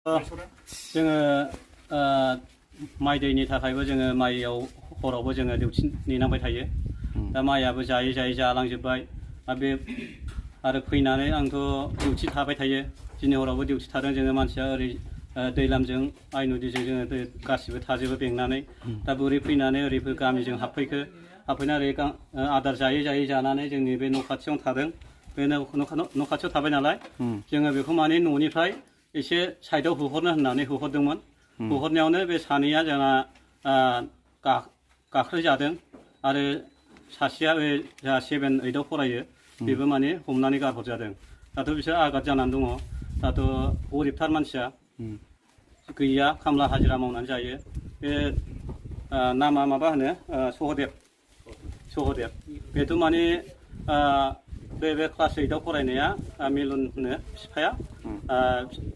जोङो माइ दैनि थाखायबो जोङो माइयाव हरावबो जोङो डिउटि नेनांबाय थायो। दा माइयाबो जायै जायै जालांजोब्बाय आरो फैनानै आंथ' डिउटि थाबाय थायो। दिनै हरावबो डिउटि थादों जोङो मानसिया ओरै दैलामजों आइ नदीजों जोङो गासिबो थाजोबो बेंनानै दा बोरै फैनानै ओरै गामिजों हाबफैनानै ओरै आदार जायै जायै जानानै जोंनि बे न' खाथियावनो थादों। बे न' खाथियाव थाबाय नालाय जोङो बेखौ माने न'निफ्राय एसे साइडआव होहरनो होननानै होहरदोंमोन। होहरनायावनो बे सानैया जोंहा गाख्लोजादों आरो सासेया बे जोंहा 7-8आव फरायो बेबो माने हमनानै गारहरजादों। दाथ' बिसोर आघात जानानै दङ। दाथ' गरिबथार मानसिया गैया, खामला हाजिरा मावनानै जायो। बे नामा माबा होनो सहदेब बेथ' माने बे क्लास 8आव फरायनाया मिलन होनो बिफाया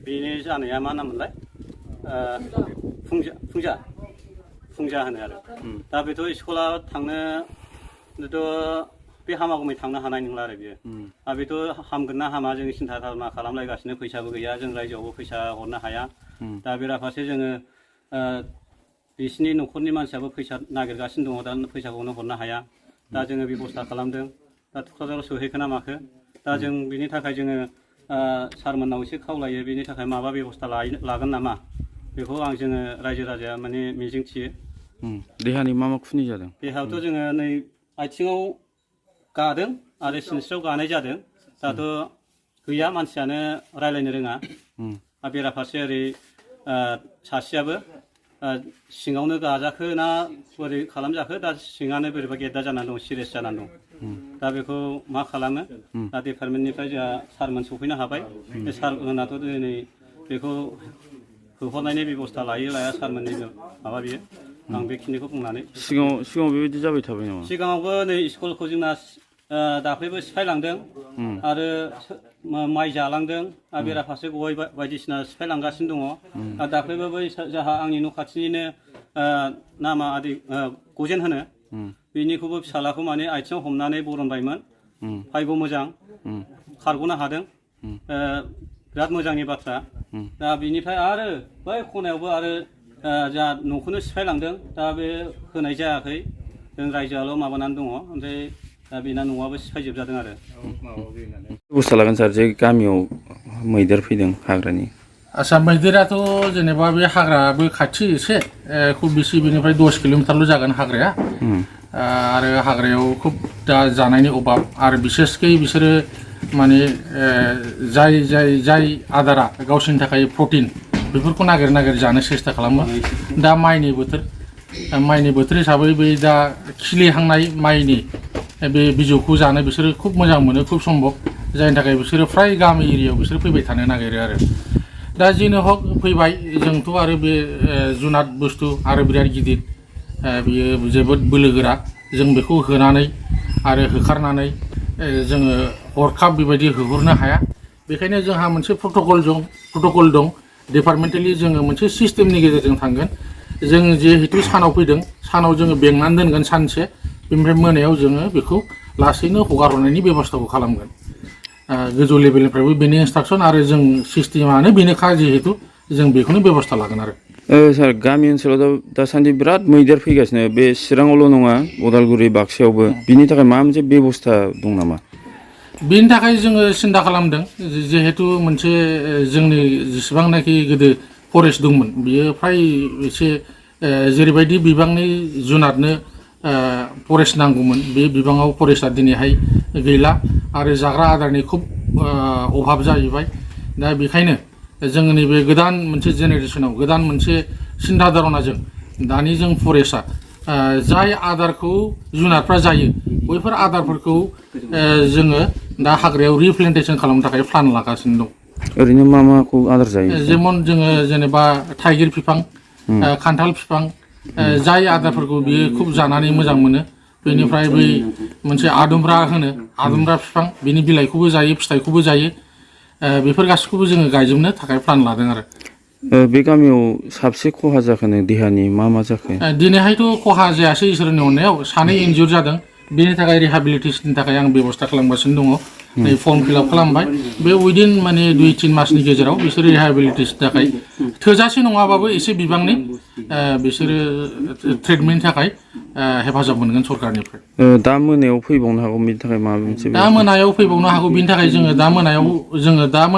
बेनि जानाया मा नाममोनलाय फुंजा होनो आरो दा बेथ' स्कुलाव थांनोथ' बे हामागुमै थांनो हानाय नंला आरो बियो। आरो बेथ' हामगोन ना हामा जों सिन्था धारना खालामलायगासिनो। फैसाबो गैया, जों रायजोआवबो फैसा हरनो हाया। दा बेराफारसे जोङो बिसिनि न'खरनि मानसियाबो फैसा नागिरगासिनो दङ। दा फैसाखौनो हरनो हाया। दा जोङो बेब'स्था खालामदों। दा थुक्राझाराव सहैखो ना माखो। दा जों बिनि थाखाय जोङो सारमोननाव एसे खावलायो, बेनि थाखाय माबा बेब'स्था लागोन नामा बेखौ जोङो रायजो राजाया माने मिजिंथियो। देहानि मा खुनि जादों? देहायावथ' जोङो नै आथिङाव गादों आरो सिनस्रियाव गानाय जादों। दाथ' गैया, मानसियानो रायज्लायनो रोङा। आरो बेराफारसे ओरै सासेयाबो सिङावनो गाजाखो ना बोरै खालामजाखो, दा सिङानो बोरैबा गेद्दा जानानै दं, सिरियास जानानै दं। दा बेखौ मा खालामो? दा डिपार्टमेन्टनिफ्राय जोंहा सारमोन सफैनो हाबाय। बे सारमोनाथ' दिनै बेखौ होहरनायनि बेब'स्था लायो लाया सारमोननि माबा बियो। आं बेखिनिखौ बुंनानै सिगाङाव बेबायदि जाबाय थाबाय नामा? सिगाङावबो नै स्कुलखौ जोंना दाख्लैबो सिफायलांदों आरो माइ जालांदों आरो बेराफारसे गय बायदिसिना सिफायलांगासिनो दङ। आरो दाख्लैबो बै जोंहा आंनि न' खाथिनिनो नामा गजेन होनो बेनिखौबो फिसालाखौ माने आथिङाव हमनानै बरनबायमोन। भाग्य मोजां खारग'नो हादों, बिराद मोजांनि बाथ्रा। दा बिनिफ्राय आरो बै खनायावबो आरो जा न'खौनो सिफायलांदों। दा बे होनाय जायाखै, जों रायजोआल' माबानानै दङ। ओमफ्राय दा बेना न'आबो सिफायजोबजादों आरो। बेब'स्था लागोन सार, जे गामियाव मैदेर फैदों हाग्रानि। आच्छा, मैदेराथ' जेनेबा बे हाग्राबो खाथि एसे खुब बेसे बेनिफ्राय 10 किल'मिटारल' जागोन हाग्राया। आरो हाग्रायाव खुब दा जानायनि अभाब आरो बिसेसकै बिसोरो माने जाय आदारा गावसोरनि थाखाय प्रटिन बेफोरखौ नागिर जानो सेस्था खालामो। दा माइनि बोथोर हिसाबै बै दा खिलिहांनाय माइनि बे बिजौखौ जानो बिसोरो खुब मोजां मोनो, खुब सम्भब। जायनि थाखाय बिसोरो फ्राय गामि एरियायाव बिसोरो फैबाय थानो नागिरो आरो। दा जिनो हक फैबाय, जोंथ' आरो बे जुनाद बुस्थु आरो बिराद गिदिर, बियो जोबोद बोलोगोरा। जों बेखौ होनानै आरो होखारनानै जोङो हरखाब बेबायदि होहरनो हाया। बेखायनो जोंहा मोनसे प्रट'कल दं। डिपार्टमेन्टेलि जोङो मोनसे सिस्टेमनि गेजेरजों थांगोन। जों जिहेतु सानाव फैदों, सानाव जोङो बेंनानै दोनगोन सानसे, बेनिफ्राय मोनायाव जोङो बेखौ लासैनो हगार हरनायनि बेब'स्थाखौ खालामगोन। गोजौ लेभेलनिफ्रायबो बेनि इन्सट्राक्सन आरो जों सिस्टेमानो बेनोखा, जिहेतु जों बेखौनो बेब'स्था लागोन आरो। सार, गामि ओनसोलाव दासान्दि बिराद मैदेर फैगासिनो, बे चिराङावल' नङा, उदालगुरि बाक्सायावबो। बिनि थाखाय माबा मोनसे बेब'स्था दं नामा? बेनि थाखाय जोङो सिन्था खालामदों, जिहेतु मोनसे जोंनि जेसेबांनाखि गोदो फरेस्ट दंमोन, बियो फ्राय एसे जेरैबायदि बिबांनि जुनादनो फरेस्ट नांगौमोन, बे बिबाङाव फरेस्टआ दिनैहाय गैला आरो जाग्रा आदारनि खुब अभाब जाहैबाय। दा बेखायनो जोङो नैबे गोदान मोनसे जेनेरेसनाव गोदान मोनसे सिन्था धारनाजों दानि जों फरेस्टआ जाय आदारखौ जुनारफ्रा जायो, बैफोर आदारफोरखौ जोङो दा हाग्रायाव रिप्लेन्टेसन खालामनो थाखाय प्लान लागासिनो दं। ओरैनो मा माखौ आदार जायो? जेमन जोङो जेनेबा थाइगिर बिफां, खान्थाल बिफां, जाय आदारफोरखौ बियो खुब जानानै मोजां मोनो। बेनिफ्राय बै मोनसे आदुमब्रा बिफां, बिनि बिलाइखौबो जायो, फिथाइखौबो जायो। बेफोर गासैखौबो जोङो गायजोबनो थाखाय प्लान लादों आरो। बे गामियाव साबसे खहा जाखोनो, देहानि मा जाखो? दिनैहायथ' खहा जायासै इसोरनि अननायाव, 2 इनजुर जादों। बेनि थाखाय रिहाबिलिटेसननि थाखाय आं बेब'स्था खालामगासिनो दङ। नै फर्म फिलआप खालामबाय बे उइदिन माने 2-3 मासनि गेजेराव बिसोरो रिहेबिलिटेसननि थाखाय थोजासे नङाबाबो एसे बिबांनि बिसोरो ट्रिटमेन्टनि थाखाय हेफाजाब मोनगोन सरकारनिफ्राय दा मोनायाव फैबावनो हागौ बिनि थाखाय माबा मोनसे दा मोनायाव फैबावनो हागौ बिनि थाखाय जोङो दा मोनायाव